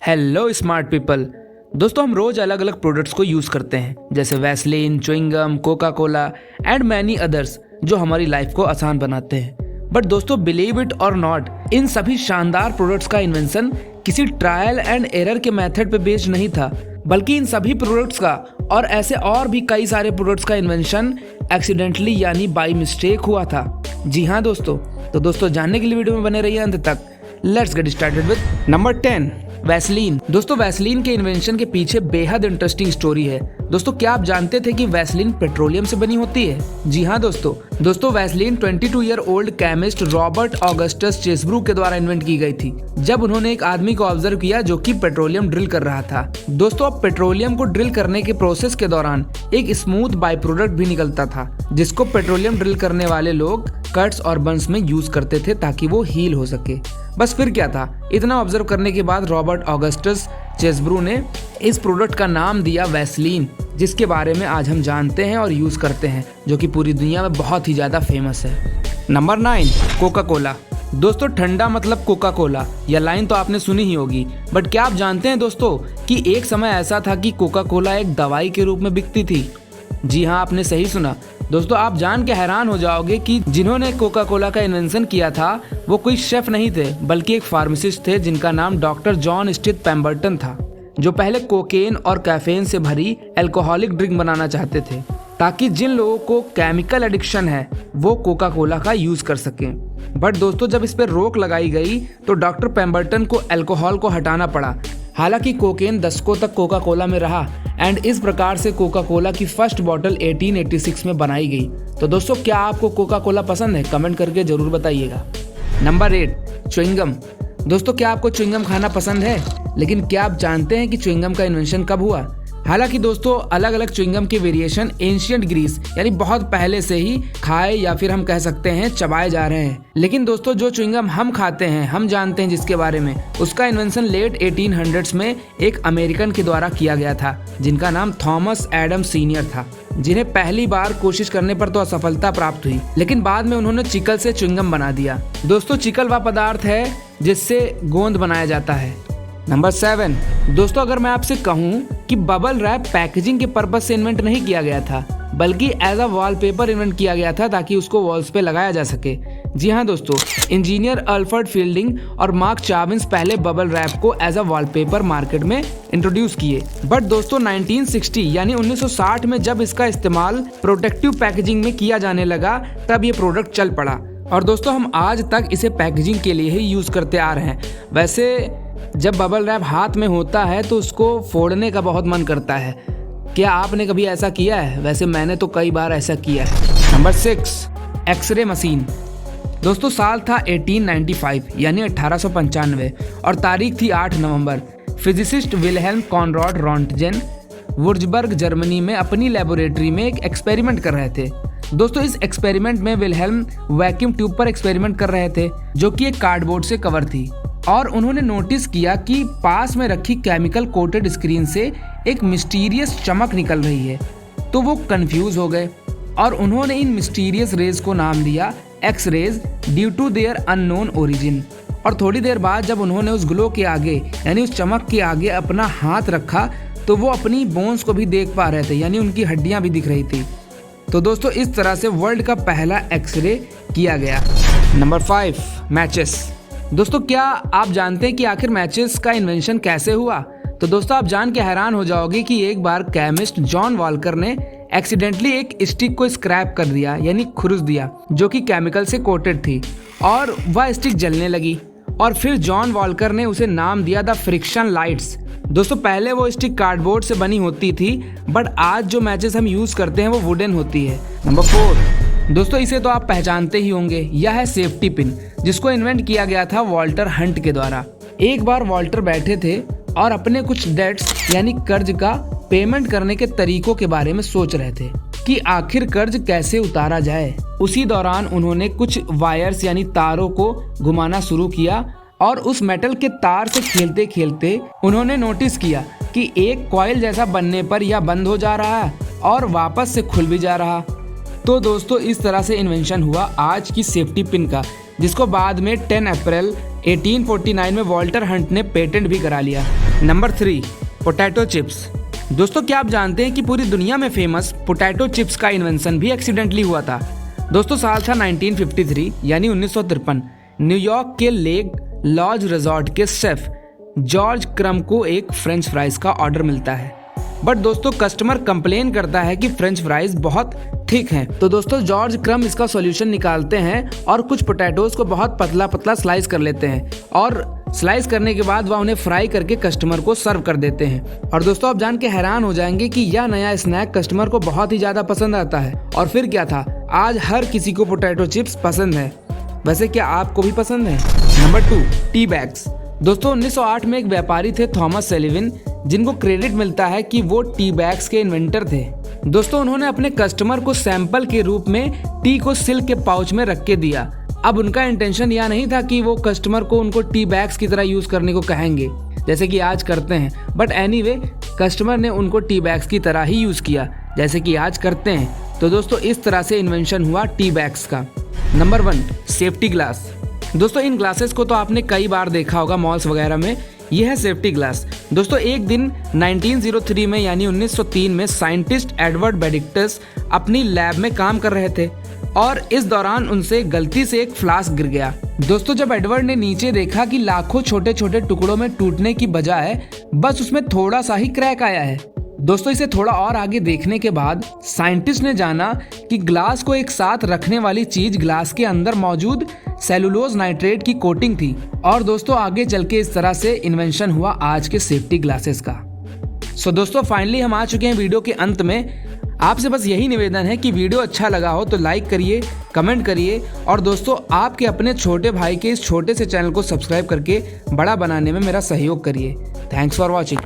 Hello smart people. दोस्तों हम रोज अलग अलग प्रोडक्ट्स को यूज करते हैं, जैसे Vaseline, chewing gum, Coca Cola and many others, जो हमारी लाइफ को आसान बनाते हैं। बट दोस्तों, बिलीव इट और नॉट, इन सभी शानदार प्रोडक्ट्स का इन्वेंशन किसी ट्रायल एंड एरर के मेथड पे बेस्ड नहीं था, बल्कि इन सभी प्रोडक्ट्स का और ऐसे और भी कई सारे प्रोडक्ट्स का इन्वेंशन एक्सीडेंटली यानी बाई मिस्टेक हुआ था। जी हाँ दोस्तों, तो दोस्तों जानने के लिए वीडियो में बने रहिए अंत तक। Let's get started with number 10, Vaseline. दोस्तों वैसलीन के इन्वेंशन के पीछे बेहद इंटरेस्टिंग स्टोरी है। दोस्तों क्या आप जानते थे कि वैसलीन पेट्रोलियम से बनी होती है? जी हाँ दोस्तों Vaseline 22 year old chemist Robert Augustus Chesebrough के द्वारा इन्वेंट की गई थी, जब उन्होंने एक आदमी को ऑब्जर्व किया जो कि पेट्रोलियम ड्रिल कर रहा था। दोस्तों अब पेट्रोलियम को ड्रिल करने के प्रोसेस के दौरान एक स्मूथ बाई प्रोडक्ट भी निकलता था, जिसको पेट्रोलियम ड्रिल करने वाले लोग कट्स और बर्न्स में यूज करते थे ताकि वो हील हो सके। बस फिर क्या था, इतना ऑब्जर्व करने के बाद रॉबर्ट ऑगस्टस चेसब्रू ने इस प्रोडक्ट का नाम दिया वैसलीन, जिसके बारे में आज हम जानते हैं और यूज करते हैं, जो कि पूरी दुनिया में बहुत ही ज्यादा फेमस है। Number 9, Coca Cola. दोस्तों ठंडा मतलब कोका कोला, यह लाइन तो आपने सुनी ही होगी, बट क्या आप जानते हैं दोस्तों कि एक समय ऐसा था कि कोका कोला एक दवाई के रूप में बिकती थी? जी हाँ, आपने सही सुना। दोस्तों आप जान के हैरान हो जाओगे कि जिन्होंने कोका कोला का इन्वेंशन किया था वो कोई शेफ नहीं थे, बल्कि एक फार्मासिस्ट थे जिनका नाम डॉक्टर जॉन स्टिथ पेम्बर्टन था, जो पहले कोकेन और कैफीन से भरी अल्कोहलिक ड्रिंक बनाना चाहते थे, ताकि जिन लोगों को केमिकल एडिक्शन है वो कोका कोला का यूज कर सकें। बट दोस्तों जब इस पर रोक लगाई गई तो डॉक्टर पेम्बर्टन को अल्कोहल को हटाना पड़ा। हालांकि कोकेन दशकों तक कोका कोला में रहा एंड इस प्रकार से कोका कोला की फर्स्ट बॉटल 1886 में बनाई गई। तो दोस्तों क्या आपको कोका कोला पसंद है? कमेंट करके जरूर बताइएगा। Number 8, chewing gum. दोस्तों क्या आपको च्युइंगम खाना पसंद है? लेकिन क्या आप जानते हैं कि च्युइंगम का इन्वेंशन कब हुआ? हालांकि दोस्तों अलग अलग च्युइंगम के वेरिएशन एंशिएंट ग्रीस यानी बहुत पहले से ही खाए या फिर हम कह सकते हैं चबाए जा रहे हैं। लेकिन दोस्तों जो च्युइंगम हम खाते हैं, हम जानते हैं जिसके बारे में, उसका इन्वेंशन लेट 1800s में एक अमेरिकन के द्वारा किया गया था, जिनका नाम थॉमस एडम सीनियर था, जिन्हें पहली बार कोशिश करने पर तो असफलता प्राप्त हुई, लेकिन बाद में उन्होंने चिकल से च्युइंगम बना दिया। दोस्तों चिकल वह पदार्थ है जिससे गोंद बनाया जाता है। नंबर 7, दोस्तों अगर मैं आपसे कहूं कि बबल रैप पैकेजिंग के पर्पज से इन्वेंट नहीं किया गया था, बल्कि एज अ वॉलपेपर इन्वेंट किया गया था ताकि उसको वॉल्स पे लगाया जा सके। जी हाँ दोस्तों, इंजीनियर अल्फ्रेड फील्डिंग और मार्क चाविन्स पहले बबल रैप को एज अ वॉलपेपर मार्केट में इंट्रोड्यूस किए। बट दोस्तों 1960 यानी 1960 में जब इसका इस्तेमाल प्रोटेक्टिव पैकेजिंग में किया जाने लगा, तब ये प्रोडक्ट चल पड़ा और दोस्तों हम आज तक इसे पैकेजिंग के लिए ही यूज करते आ रहे हैं। वैसे जब बबल रैप हाथ में होता है तो उसको फोड़ने का बहुत मन करता है। क्या आपने कभी ऐसा किया है? वैसे मैंने तो कई बार ऐसा किया है। Number 6, x ray machine. दोस्तों साल था 1895 यानी 1895 और तारीख थी 8 नवंबर। Physicist Wilhelm Conrad Röntgen Würzburg Germany में अपनी लेबोरेटरी में एक एक्सपेरिमेंट कर रहे थे। दोस्तों इस एक्सपेरिमेंट में विल्हेल्म वैक्यूम ट्यूब पर एक्सपेरिमेंट कर रहे थे, जो कि एक कार्डबोर्ड से कवर थी, और उन्होंने नोटिस किया कि पास में रखी केमिकल कोटेड स्क्रीन से एक मिस्टीरियस चमक निकल रही है। तो वो कंफ्यूज हो गए और उन्होंने इन मिस्टीरियस रेज को नाम दिया X rays due to their unknown origin. और थोड़ी देर बाद जब उन्होंने उस ग्लो के आगे यानी उस चमक के आगे अपना हाथ रखा तो वो अपनी बोन्स को भी देख पा रहे थे, यानी उनकी हड्डियां भी दिख रही थी। तो दोस्तों इस तरह से वर्ल्ड का पहला एक्सरे किया गया। Number 5, matches. दोस्तों क्या आप जानते हैं कि आखिर मैचेस का इन्वेंशन कैसे हुआ? तो दोस्तों आप जान के हैरान हो जाओगे कि एक बार केमिस्ट जॉन वॉल्कर ने एक्सीडेंटली एक स्टिक को स्क्रैप कर दिया यानी खुरस दिया, जो कि केमिकल से कोटेड थी, और वह स्टिक जलने लगी और फिर जॉन वॉल्कर ने उसे नाम दिया द फ्रिक्शन लाइट्स। दोस्तों पहले वो स्टिक कार्डबोर्ड से बनी होती थी, बट आज जो मैचेस हम यूज करते हैं वो वुडन होती है। नंबर 4, दोस्तों इसे तो आप पहचानते ही होंगे, यह है सेफ्टी पिन, जिसको इन्वेंट किया गया था वॉल्टर हंट के द्वारा। एक बार वॉल्टर बैठे थे और अपने कुछ डेट्स यानी कर्ज का पेमेंट करने के तरीकों के बारे में सोच रहे थे कि आखिर कर्ज कैसे उतारा जाए। उसी दौरान उन्होंने कुछ वायर्स यानी तारों को घुमाना शुरू किया और उस मेटल के तार से खेलते खेलते उन्होंने नोटिस किया कि एक कॉइल जैसा बनने पर यह बंद हो जा रहा है और वापस से खुल भी जा रहा। तो दोस्तों इस तरह से इन्वेंशन हुआ आज की सेफ्टी पिन का, जिसको बाद में 10 अप्रैल 1849 में वॉल्टर हंट ने पेटेंट भी करा लिया। Number 3, potato chips. दोस्तों क्या आप जानते हैं कि पूरी दुनिया में फेमस पोटैटो चिप्स का इन्वेंशन भी एक्सीडेंटली हुआ था। दोस्तों साल था 1953 यानी 1953। न्यूयॉर्क के लेक लॉज रिजॉर्ट के शेफ जॉर्ज क्रम को एक फ्रेंच फ्राइज का ऑर्डर मिलता है, बट दोस्तों कस्टमर कंप्लेन करता है कि फ्रेंच फ्राइज बहुत थिक हैं। तो दोस्तों जॉर्ज क्रम इसका सॉल्यूशन निकालते हैं और कुछ पोटैटोज को बहुत पतला पतला स्लाइस कर लेते हैं और स्लाइस करने के बाद वह उन्हें फ्राई करके कस्टमर को सर्व कर देते हैं। और दोस्तों आप जान के हैरान हो जाएंगे कि यह नया स्नैक कस्टमर को बहुत ही ज्यादा पसंद आता है। और फिर क्या था, आज हर किसी को पोटैटो चिप्स पसंद है। वैसे क्या आपको भी पसंद है? Number 2, tea bags. दोस्तों 1908 में एक व्यापारी थे थॉमस सेलिविन, जिनको क्रेडिट मिलता है कि वो टी बैग्स के इन्वेंटर थे। दोस्तों उन्होंने अपने कस्टमर को सैंपल के रूप में टी को सिल्क के पाउच में रख के दिया। अब उनका इंटेंशन यह नहीं था कि वो कस्टमर को उनको टी बैग्स की तरह यूज करने को कहेंगे जैसे कि आज करते हैं, बट एनीवे कस्टमर ने उनको टी बैग्स की तरह ही यूज किया जैसे कि आज करते हैं। तो दोस्तों इस तरह से इन्वेंशन हुआ टी बैग्स का। Number 1, safety glass. दोस्तों इन ग्लासेस को तो आपने कई बार देखा होगा मॉल्स वगैरह में। यह है सेफ्टी ग्लास। दोस्तों एक दिन 1903 में यानी 1903 में साइंटिस्ट एडवर्ड बेनेडिक्टस अपनी लैब में काम कर रहे थे और इस दौरान उनसे गलती से एक फ्लास्क गिर गया। दोस्तों जब एडवर्ड ने नीचे देखा कि लाखों छोटे छोटे टुकड़ों में टूटने की बजाय बस उसमें थोड़ा सा ही क्रैक आया है। दोस्तों इसे थोड़ा और आगे देखने के बाद साइंटिस्ट ने जाना कि ग्लास को एक साथ रखने वाली चीज ग्लास के अंदर मौजूद सेलुलोज नाइट्रेट की कोटिंग थी। और दोस्तों आगे चल के इस तरह से इन्वेंशन हुआ आज के सेफ्टी ग्लासेस का। सो दोस्तों फाइनली हम आ चुके हैं वीडियो के अंत में। आपसे बस यही निवेदन है कि वीडियो अच्छा लगा हो तो लाइक करिए, कमेंट करिए और दोस्तों आपके अपने छोटे भाई के इस छोटे से चैनल को सब्सक्राइब करके बड़ा बनाने में मेरा सहयोग करिए। Thanks for watching.